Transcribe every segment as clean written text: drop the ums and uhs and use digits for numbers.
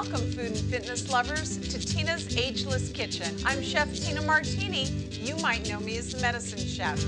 Welcome, food and fitness lovers, to Tina's Ageless Kitchen. I'm Chef Tina Martini. You might know me as the Medicine Chef.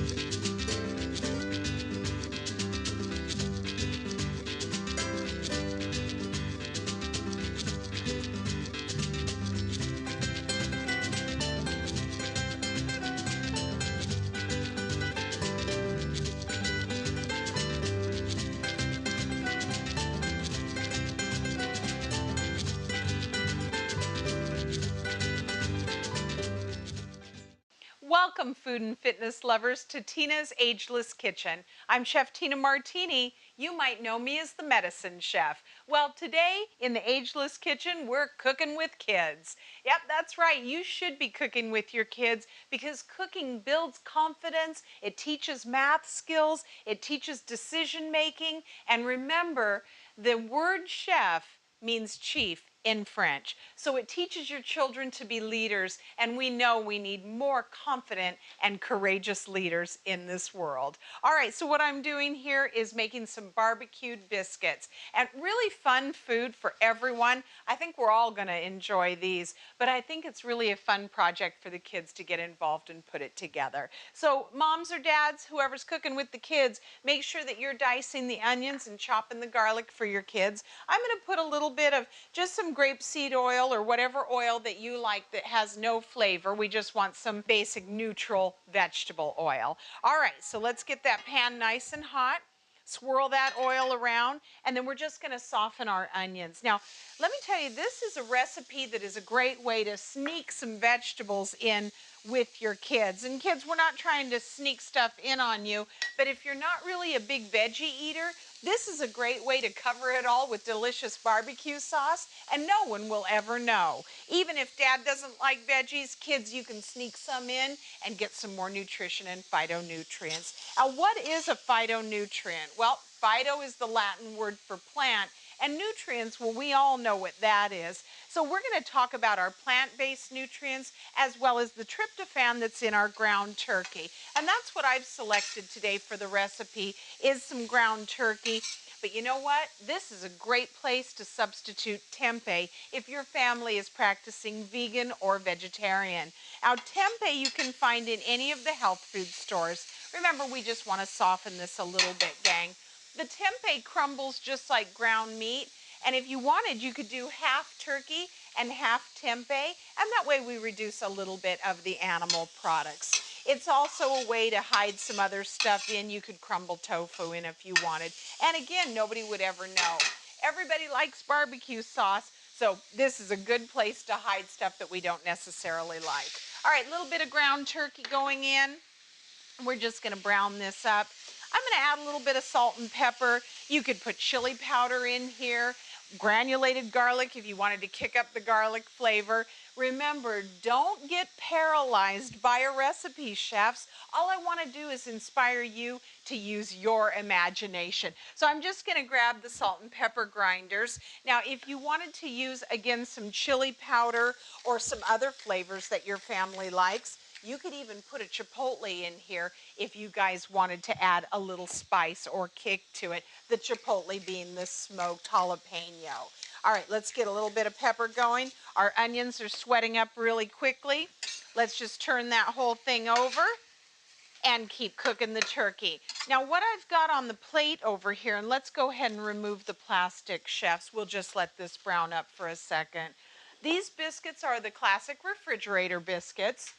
Welcome, food and fitness lovers, to Tina's Ageless Kitchen. I'm Chef Tina Martini. You might know me as the Medicine Chef. Well, today in the Ageless Kitchen, we're cooking with kids. Yep, that's right. You should be cooking with your kids because cooking builds confidence, it teaches math skills, it teaches decision making, and remember, the word chef means chief in French. So it teaches your children to be leaders, and we know we need more confident and courageous leaders in this world. All right, so what I'm doing here is making some barbecued biscuits, and really fun food for everyone. I think we're all going to enjoy these, but I think it's really a fun project for the kids to get involved and put it together. So moms or dads, whoever's cooking with the kids, make sure that you're dicing the onions and chopping the garlic for your kids. I'm going to put a little bit of just some grapeseed oil or whatever oil that you like that has no flavor. We just want some basic neutral vegetable oil. All right, so let's get that pan nice and hot. Swirl that oil around, and then we're just going to soften our onions. Now, let me tell you, this is a recipe that is a great way to sneak some vegetables in with your kids. And kids, we're not trying to sneak stuff in on you, but if you're not really a big veggie eater, this is a great way to cover it all with delicious barbecue sauce, and no one will ever know. Even if dad doesn't like veggies, kids, you can sneak some in and get some more nutrition and phytonutrients. Now, what is a phytonutrient? Well, phyto is the Latin word for plant, and nutrients, well, we all know what that is. So we're going to talk about our plant-based nutrients as well as the tryptophan that's in our ground turkey. And that's what I've selected today for the recipe, is some ground turkey. But you know what? This is a great place to substitute tempeh if your family is practicing vegan or vegetarian. Now, tempeh you can find in any of the health food stores. Remember, we just want to soften this a little bit, gang. The tempeh crumbles just like ground meat, and if you wanted, you could do half turkey and half tempeh, and that way we reduce a little bit of the animal products. It's also a way to hide some other stuff in. You could crumble tofu in if you wanted. And again, nobody would ever know. Everybody likes barbecue sauce, so this is a good place to hide stuff that we don't necessarily like. All right, a little bit of ground turkey going in. We're just going to brown this up. I'm going to add a little bit of salt and pepper. You could put chili powder in here, granulated garlic if you wanted to kick up the garlic flavor. Remember, don't get paralyzed by a recipe, chefs. All I want to do is inspire you to use your imagination. So I'm just going to grab the salt and pepper grinders. Now, if you wanted to use, again, some chili powder or some other flavors that your family likes, you could even put a chipotle in here if you guys wanted to add a little spice or kick to it, the chipotle being the smoked jalapeno. All right, let's get a little bit of pepper going. Our onions are sweating up really quickly. Let's just turn that whole thing over and keep cooking the turkey. Now, what I've got on the plate over here, and let's go ahead and remove the plastic, chefs. We'll just let this brown up for a second. These biscuits are the classic refrigerator biscuits.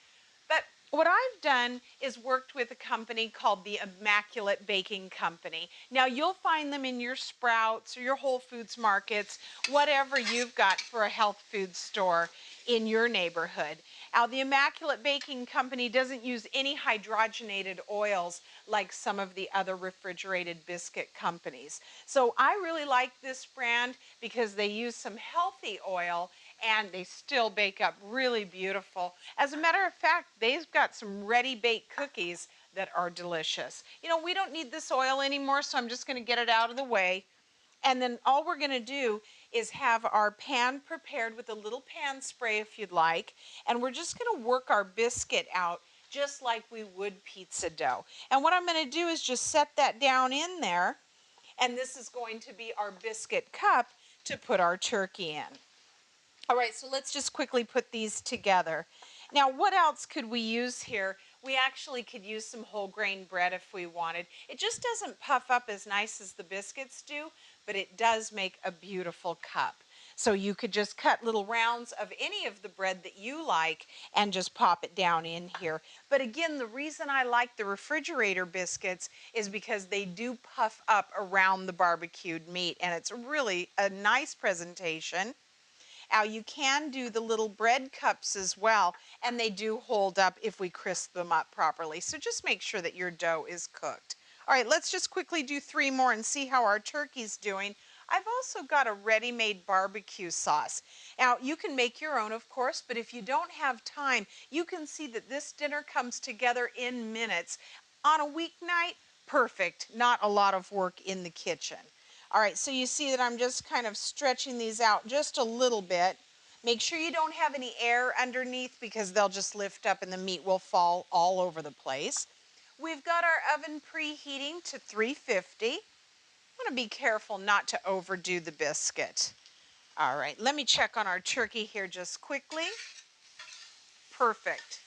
But what I've done is worked with a company called the Immaculate Baking Company. Now, you'll find them in your Sprouts or your Whole Foods markets, whatever you've got for a health food store in your neighborhood. Now, the Immaculate Baking Company doesn't use any hydrogenated oils like some of the other refrigerated biscuit companies. So I really like this brand because they use some healthy oil and they still bake up really beautiful. As a matter of fact, they've got some ready-baked cookies that are delicious. You know, we don't need this oil anymore, so I'm just going to get it out of the way. And then all we're going to do is have our pan prepared with a little pan spray if you'd like. And we're just going to work our biscuit out just like we would pizza dough. And what I'm going to do is just set that down in there. And this is going to be our biscuit cup to put our turkey in. All right, so let's just quickly put these together. Now, what else could we use here? We actually could use some whole grain bread if we wanted. It just doesn't puff up as nice as the biscuits do, but it does make a beautiful cup. So you could just cut little rounds of any of the bread that you like and just pop it down in here. But again, the reason I like the refrigerator biscuits is because they do puff up around the barbecued meat, and it's really a nice presentation. Now you can do the little bread cups as well, and they do hold up if we crisp them up properly. So just make sure that your dough is cooked. All right, let's just quickly do 3 more and see how our turkey's doing. I've also got a ready-made barbecue sauce. Now you can make your own, of course, but if you don't have time, you can see that this dinner comes together in minutes. On a weeknight, perfect, not a lot of work in the kitchen. All right, so you see that I'm just kind of stretching these out just a little bit. Make sure you don't have any air underneath because they'll just lift up and the meat will fall all over the place. We've got our oven preheating to 350. I want to be careful not to overdo the biscuit. All right, let me check on our turkey here just quickly. Perfect.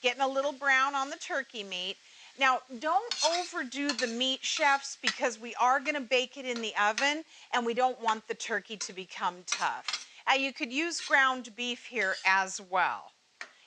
Getting a little brown on the turkey meat. Now, don't overdo the meat, chefs, because we are going to bake it in the oven and we don't want the turkey to become tough. You could use ground beef here as well.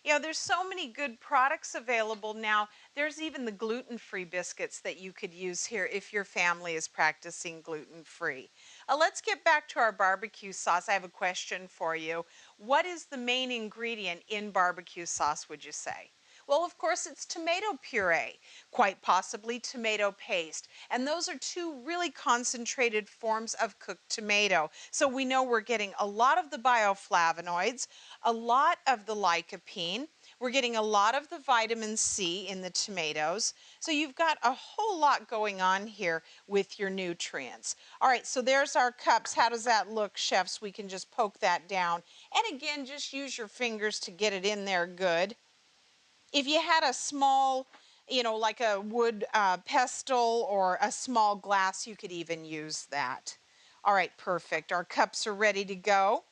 You know, there's so many good products available now. There's even the gluten-free biscuits that you could use here if your family is practicing gluten-free. Let's get back to our barbecue sauce. I have a question for you. What is the main ingredient in barbecue sauce, would you say? Well, of course, it's tomato puree, quite possibly tomato paste. And those are 2 really concentrated forms of cooked tomato. So we know we're getting a lot of the bioflavonoids, a lot of the lycopene. We're getting a lot of the vitamin C in the tomatoes. So you've got a whole lot going on here with your nutrients. All right, so there's our cups. How does that look, chefs? We can just poke that down. And again, just use your fingers to get it in there good. If you had a small, like a wood pestle or a small glass, you could even use that. All right, perfect. Our cups are ready to go.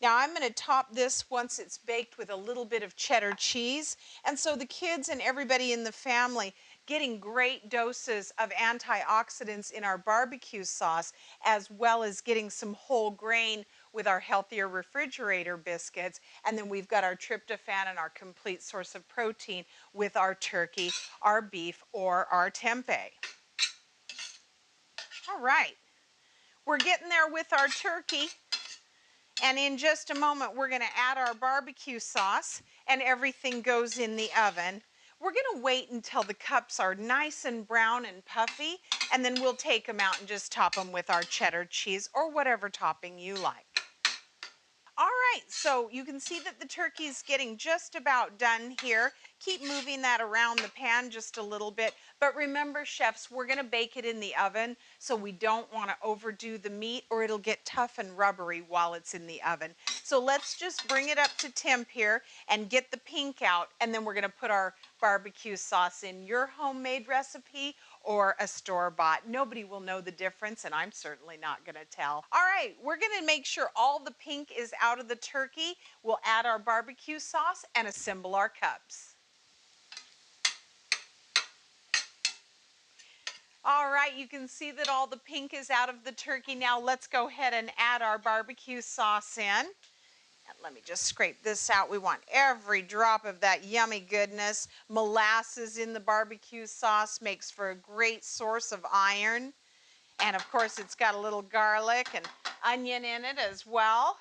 Now I'm going to top this once it's baked with a little bit of cheddar cheese. And so the kids and everybody in the family getting great doses of antioxidants in our barbecue sauce, as well as getting some whole grain with our healthier refrigerator biscuits. And then we've got our tryptophan and our complete source of protein with our turkey, our beef, or our tempeh. All right, we're getting there with our turkey. And in just a moment, we're going to add our barbecue sauce and everything goes in the oven. We're going to wait until the cups are nice and brown and puffy, and then we'll take them out and just top them with our cheddar cheese or whatever topping you like. All right, so you can see that the turkey is getting just about done here. Keep moving that around the pan just a little bit. But remember, chefs, we're going to bake it in the oven, so we don't want to overdo the meat or it'll get tough and rubbery while it's in the oven. So let's just bring it up to temp here and get the pink out, and then we're going to put our barbecue sauce in. Your homemade recipe or a store-bought. Nobody will know the difference, and I'm certainly not going to tell. All right, we're going to make sure all the pink is out of the turkey. We'll add our barbecue sauce and assemble our cups. All right, you can see that all the pink is out of the turkey. Now let's go ahead and add our barbecue sauce in. And let me just scrape this out. We want every drop of that yummy goodness. Molasses in the barbecue sauce makes for a great source of iron. And of course, it's got a little garlic and onion in it as well.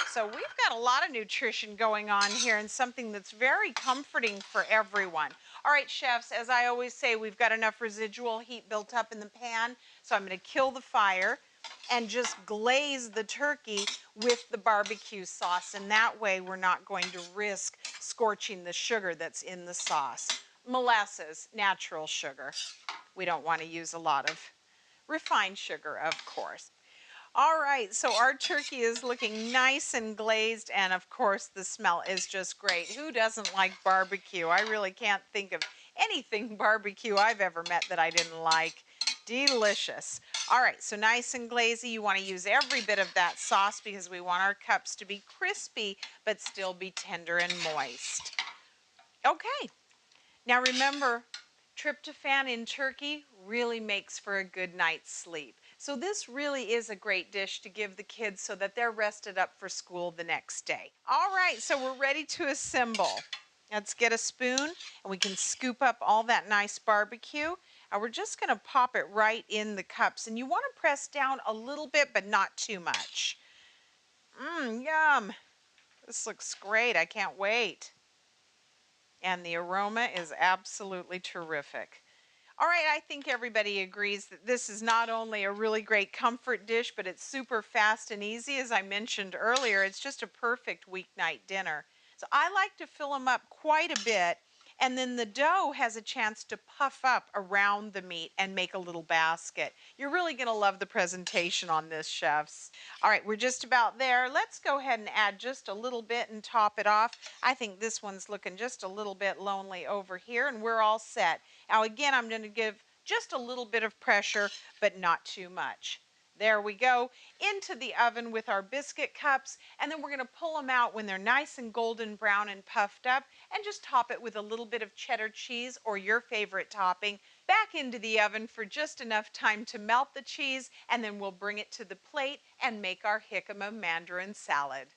So we've got a lot of nutrition going on here and something that's very comforting for everyone. All right, chefs, as I always say, we've got enough residual heat built up in the pan. So I'm going to kill the fire and just glaze the turkey with the barbecue sauce. And that way we're not going to risk scorching the sugar that's in the sauce. Molasses, natural sugar. We don't want to use a lot of refined sugar, of course. All right, so our turkey is looking nice and glazed, and of course the smell is just great. Who doesn't like barbecue? I really can't think of anything barbecue I've ever met that I didn't like. Delicious. All right, so nice and glazy. You want to use every bit of that sauce because we want our cups to be crispy but still be tender and moist. Okay, now remember, tryptophan in turkey really makes for a good night's sleep. So this really is a great dish to give the kids so that they're rested up for school the next day. All right, so we're ready to assemble. Let's get a spoon and we can scoop up all that nice barbecue. And we're just going to pop it right in the cups. And you want to press down a little bit, but not too much. Yum. This looks great. I can't wait. And the aroma is absolutely terrific. All right, I think everybody agrees that this is not only a really great comfort dish, but it's super fast and easy. As I mentioned earlier, it's just a perfect weeknight dinner. So I like to fill them up quite a bit, and then the dough has a chance to puff up around the meat and make a little basket. You're really going to love the presentation on this, chefs. All right, we're just about there. Let's go ahead and add just a little bit and top it off. I think this one's looking just a little bit lonely over here, and we're all set. Now again, I'm going to give just a little bit of pressure, but not too much. There we go, into the oven with our biscuit cups, and then we're going to pull them out when they're nice and golden brown and puffed up, and just top it with a little bit of cheddar cheese or your favorite topping, back into the oven for just enough time to melt the cheese, and then we'll bring it to the plate and make our jicama mandarin salad.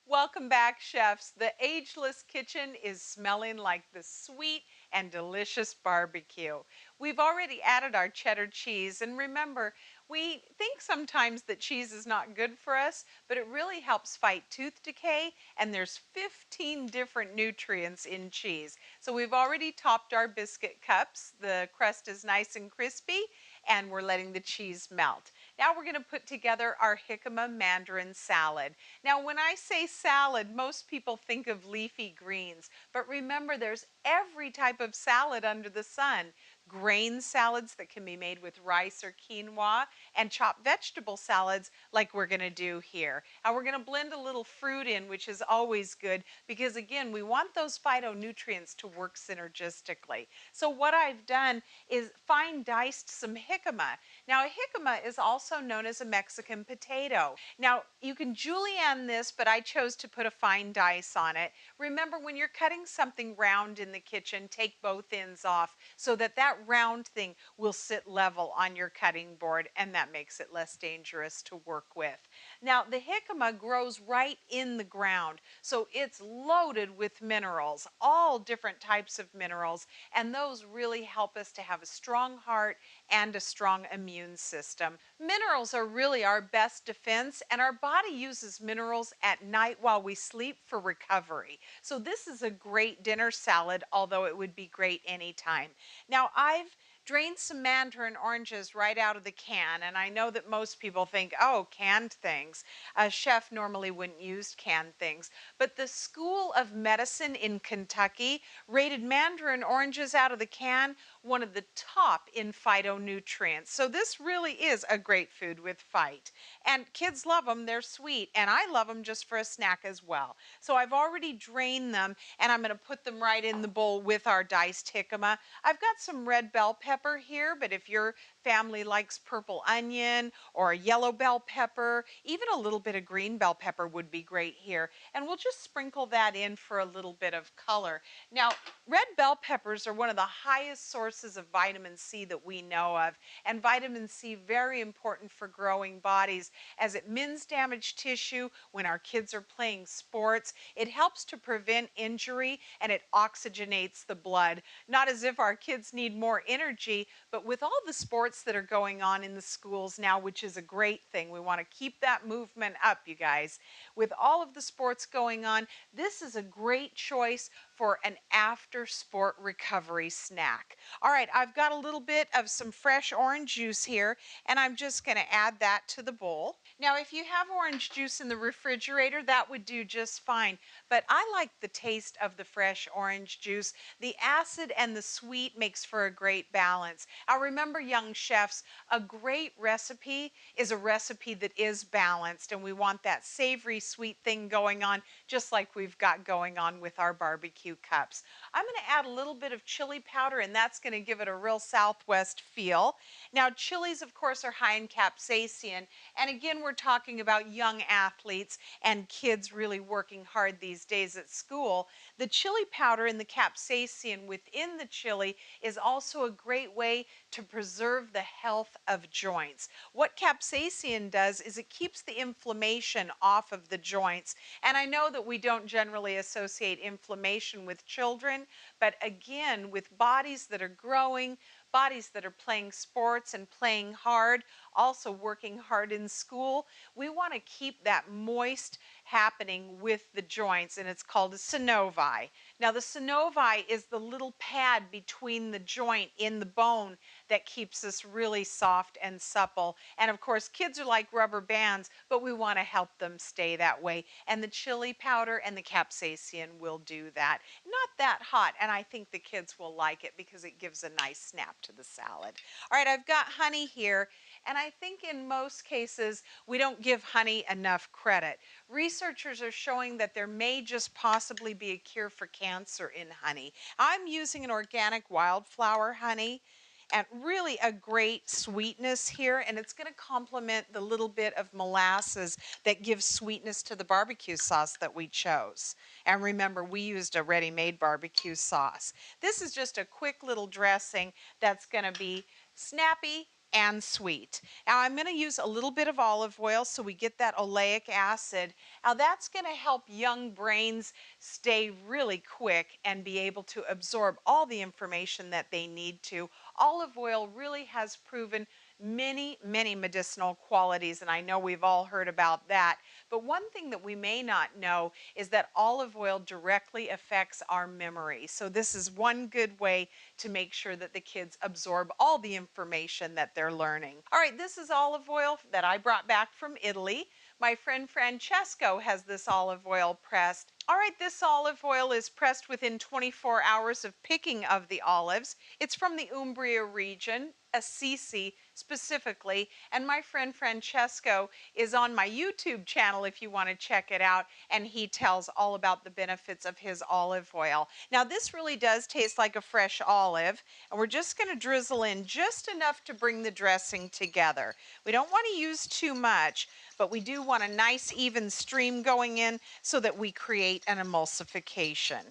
Welcome back, chefs. The Ageless Kitchen is smelling like the sweet and delicious barbecue. We've already added our cheddar cheese, and remember, we think sometimes that cheese is not good for us, but it really helps fight tooth decay, and there's 15 different nutrients in cheese. So we've already topped our biscuit cups. The crust is nice and crispy, and we're letting the cheese melt. Now we're going to put together our jicama mandarin salad. Now when I say salad, most people think of leafy greens, but remember there's every type of salad under the sun. Grain salads that can be made with rice or quinoa, and chopped vegetable salads like we're going to do here. And we're going to blend a little fruit in, which is always good because again, we want those phytonutrients to work synergistically. So what I've done is fine diced some jicama. Now a jicama is also known as a Mexican potato. Now you can julienne this, but I chose to put a fine dice on it. Remember, when you're cutting something round in the kitchen, take both ends off so that that round thing will sit level on your cutting board, and that makes it less dangerous to work with. Now the jicama grows right in the ground, so it's loaded with minerals, all different types of minerals, and those really help us to have a strong heart and a strong immune system. Minerals are really our best defense, and our body uses minerals at night while we sleep for recovery. So this is a great dinner salad, although it would be great anytime. Now I've drained some mandarin oranges right out of the can, and I know that most people think, oh, canned things. A chef normally wouldn't use canned things, but the School of Medicine in Kentucky rated mandarin oranges out of the can one of the top in phytonutrients. So this really is a great food with fight. And kids love them, they're sweet, and I love them just for a snack as well. So I've already drained them, and I'm going to put them right in the bowl with our diced jicama. I've got some red bell pepper here, but if your family likes purple onion or a yellow bell pepper, even a little bit of green bell pepper would be great here. And we'll just sprinkle that in for a little bit of color. Now, red bell peppers are one of the highest sources of vitamin C that we know of, and vitamin C very important for growing bodies as it mends damaged tissue when our kids are playing sports. It helps to prevent injury, and it oxygenates the blood. Not as if our kids need more energy, but with all the sports that are going on in the schools now, which is a great thing. We want to keep that movement up, you guys. With all of the sports going on, this is a great choice for an after sport recovery snack. All right, I've got a little bit of some fresh orange juice here, and I'm just going to add that to the bowl. Now, if you have orange juice in the refrigerator, that would do just fine, but I like the taste of the fresh orange juice. The acid and the sweet makes for a great balance. Now, remember, young chefs, a great recipe is a recipe that is balanced, and we want that savory, sweet thing going on, just like we've got going on with our barbecue barbecue cups. I'm going to add a little bit of chili powder, and that's going to give it a real Southwest feel. Now, chilies, of course, are high in capsaicin. And again, we're talking about young athletes and kids really working hard these days at school. The chili powder and the capsaicin within the chili is also a great way to preserve the health of joints. What capsaicin does is it keeps the inflammation off of the joints. And I know that we don't generally associate inflammation with children, but again, with bodies that are growing, bodies that are playing sports and playing hard, also working hard in school, we want to keep that moist happening with the joints, and it's called a synovium. Now, the synovium is the little pad between the joint in the bone that keeps us really soft and supple. And of course, kids are like rubber bands, but we want to help them stay that way. And the chili powder and the capsaicin will do that. Not that hot, and I think the kids will like it because it gives a nice snap to the salad. All right, I've got honey here, and I think in most cases we don't give honey enough credit. Researchers are showing that there may just possibly be a cure for cancer in honey. I'm using an organic wildflower honey, and really a great sweetness here, and it's going to complement the little bit of molasses that gives sweetness to the barbecue sauce that we chose. And remember, we used a ready-made barbecue sauce. This is just a quick little dressing that's going to be snappy and sweet. Now I'm going to use a little bit of olive oil so we get that oleic acid. Now that's going to help young brains stay really quick and be able to absorb all the information that they need to. Olive oil really has proven many medicinal qualities, and I know we've all heard about that. But one thing that we may not know is that olive oil directly affects our memory. So this is one good way to make sure that the kids absorb all the information that they're learning. All right, this is olive oil that I brought back from Italy. My friend Francesco has this olive oil pressed. All right, this olive oil is pressed within 24 hours of picking of the olives. It's from the Umbria region, Assisi specifically, and my friend Francesco is on my YouTube channel if you want to check it out, and he tells all about the benefits of his olive oil. Now this really does taste like a fresh olive, and we're just going to drizzle in just enough to bring the dressing together. We don't want to use too much, but we do want a nice even stream going in so that we create an emulsification.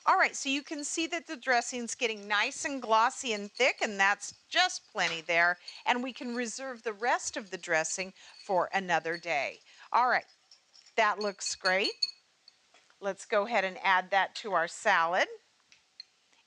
All right, so you can see that the dressing's getting nice and glossy and thick, and that's just plenty there. And we can reserve the rest of the dressing for another day. All right, that looks great. Let's go ahead and add that to our salad.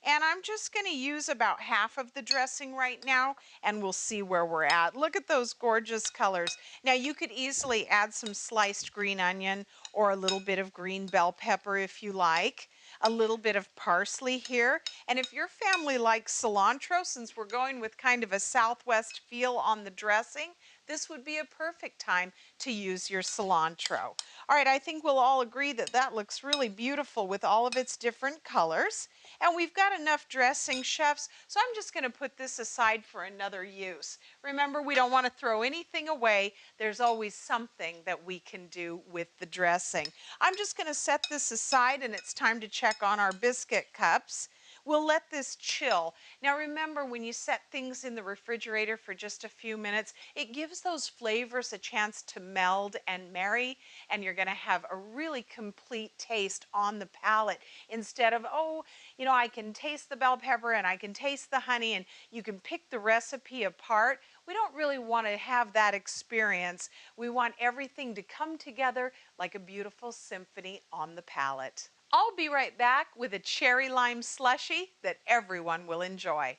And I'm just going to use about half of the dressing right now, and we'll see where we're at. Look at those gorgeous colors. Now you could easily add some sliced green onion or a little bit of green bell pepper if you like. A little bit of parsley here. And if your family likes cilantro, since we're going with kind of a Southwest feel on the dressing, this would be a perfect time to use your cilantro. All right, I think we'll all agree that that looks really beautiful with all of its different colors. And we've got enough dressing, chefs, so I'm just going to put this aside for another use. Remember, we don't want to throw anything away. There's always something that we can do with the dressing. I'm just going to set this aside, and it's time to check on our biscuit cups. We'll let this chill. Now remember, when you set things in the refrigerator for just a few minutes, it gives those flavors a chance to meld and marry, and you're going to have a really complete taste on the palate instead of, oh, you know, I can taste the bell pepper and I can taste the honey and you can pick the recipe apart. We don't really want to have that experience. We want everything to come together like a beautiful symphony on the palate. I'll be right back with a cherry lime slushie that everyone will enjoy.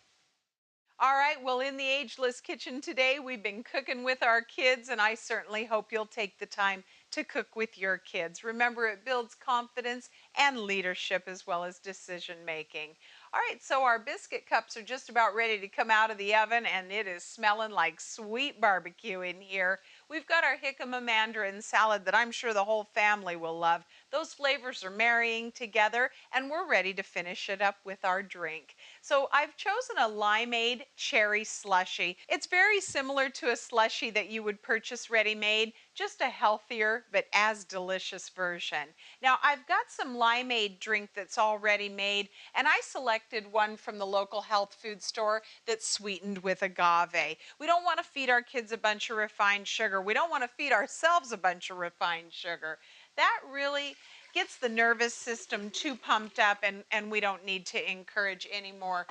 All right, well, in the Ageless Kitchen today, we've been cooking with our kids, and I certainly hope you'll take the time to cook with your kids. Remember, it builds confidence and leadership as well as decision making. All right, so our biscuit cups are just about ready to come out of the oven, and it is smelling like sweet barbecue in here. We've got our jicama mandarin salad that I'm sure the whole family will love, Those flavors are marrying together, and we're ready to finish it up with our drink. So I've chosen a limeade cherry slushy. It's very similar to a slushy that you would purchase ready-made, just a healthier but as delicious version. Now I've got some limeade drink that's already made, and I selected one from the local health food store that's sweetened with agave. We don't want to feed our kids a bunch of refined sugar. We don't want to feed ourselves a bunch of refined sugar. That really gets the nervous system too pumped up, and we don't need to encourage any more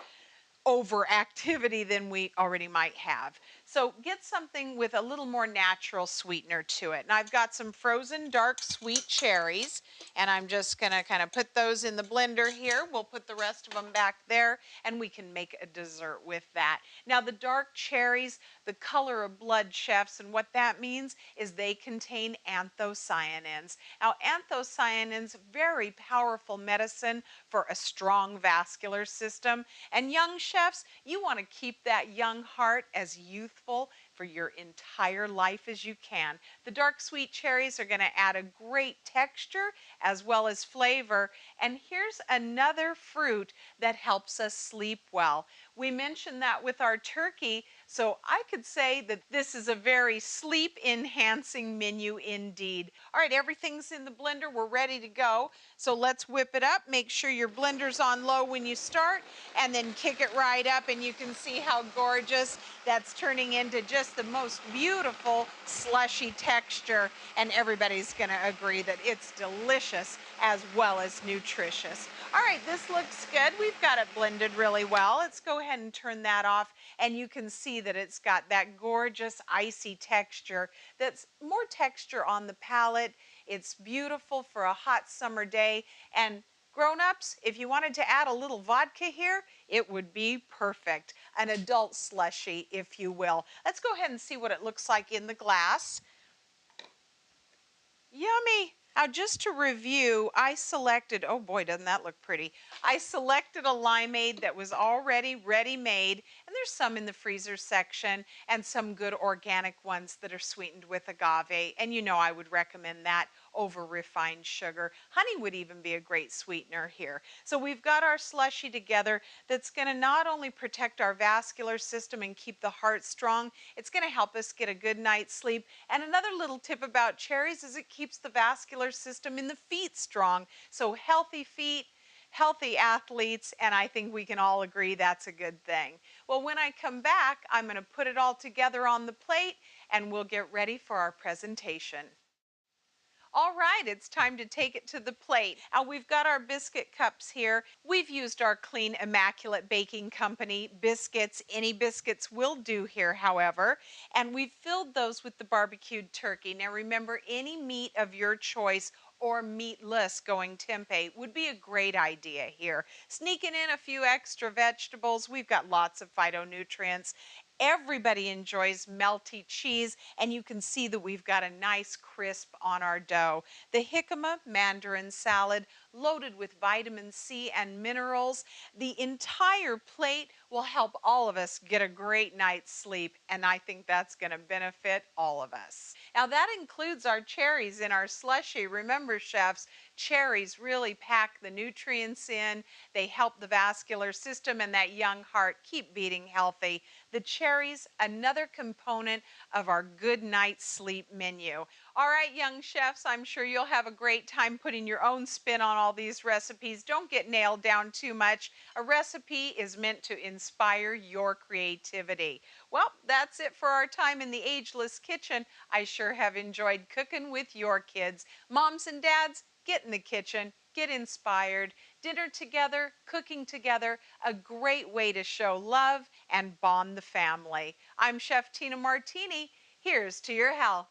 overactivity than we already might have. So get something with a little more natural sweetener to it. And I've got some frozen dark sweet cherries, and I'm just gonna kind of put those in the blender here. We'll put the rest of them back there, and we can make a dessert with that. Now the dark cherries, the color of blood, chefs, and what that means is they contain anthocyanins. Now anthocyanins, very powerful medicine for a strong vascular system. And young chefs, you want to keep that young heart as youthful for your entire life as you can. The dark sweet cherries are going to add a great texture as well as flavor. And here's another fruit that helps us sleep well. We mentioned that with our turkey, so I could say that this is a very sleep enhancing menu indeed. All right, everything's in the blender. We're ready to go. So let's whip it up. Make sure your blender's on low when you start, and then kick it right up, and you can see how gorgeous that's turning into just the most beautiful slushy texture, and everybody's going to agree that it's delicious as well as nutritious. All right, this looks good. We've got it blended really well. Let's go ahead and turn that off, and you can see that it's got that gorgeous icy texture that's more texture on the palate. It's beautiful for a hot summer day, and grown-ups, if you wanted to add a little vodka here, it would be perfect. An adult slushy, if you will. Let's go ahead and see what it looks like in the glass. Yummy. Now, just to review, I selected, oh boy, doesn't that look pretty? I selected a limeade that was already ready-made, and there's some in the freezer section and some good organic ones that are sweetened with agave, and you know I would recommend that over refined sugar. Honey would even be a great sweetener here. So we've got our slushy together that's going to not only protect our vascular system and keep the heart strong, it's going to help us get a good night's sleep. And another little tip about cherries is it keeps the vascular system in the feet strong. So healthy feet, healthy athletes, and I think we can all agree that's a good thing. Well, when I come back, I'm going to put it all together on the plate, and we'll get ready for our presentation. All right, it's time to take it to the plate. Now we've got our biscuit cups here. We've used our clean, immaculate baking company biscuits. Any biscuits will do here, however. And we've filled those with the barbecued turkey. Now remember, any meat of your choice or meatless going tempeh would be a great idea here. Sneaking in a few extra vegetables. We've got lots of phytonutrients. Everybody enjoys melty cheese, and you can see that we've got a nice crisp on our dough. The jicama mandarin salad, loaded with vitamin C and minerals. The entire plate will help all of us get a great night's sleep, and I think that's going to benefit all of us. Now that includes our cherries in our slushy. Remember, chefs, cherries really pack the nutrients in. They help the vascular system and that young heart keep beating healthy. The cherries, another component of our good night's sleep menu. All right, young chefs, I'm sure you'll have a great time putting your own spin on all these recipes. Don't get nailed down too much. A recipe is meant to inspire your creativity. Well, that's it for our time in the Ageless Kitchen. I sure have enjoyed cooking with your kids. Moms and dads, get in the kitchen, get inspired. Dinner together, cooking together, a great way to show love and bond the family. I'm Chef Tina Martini. Here's to your health.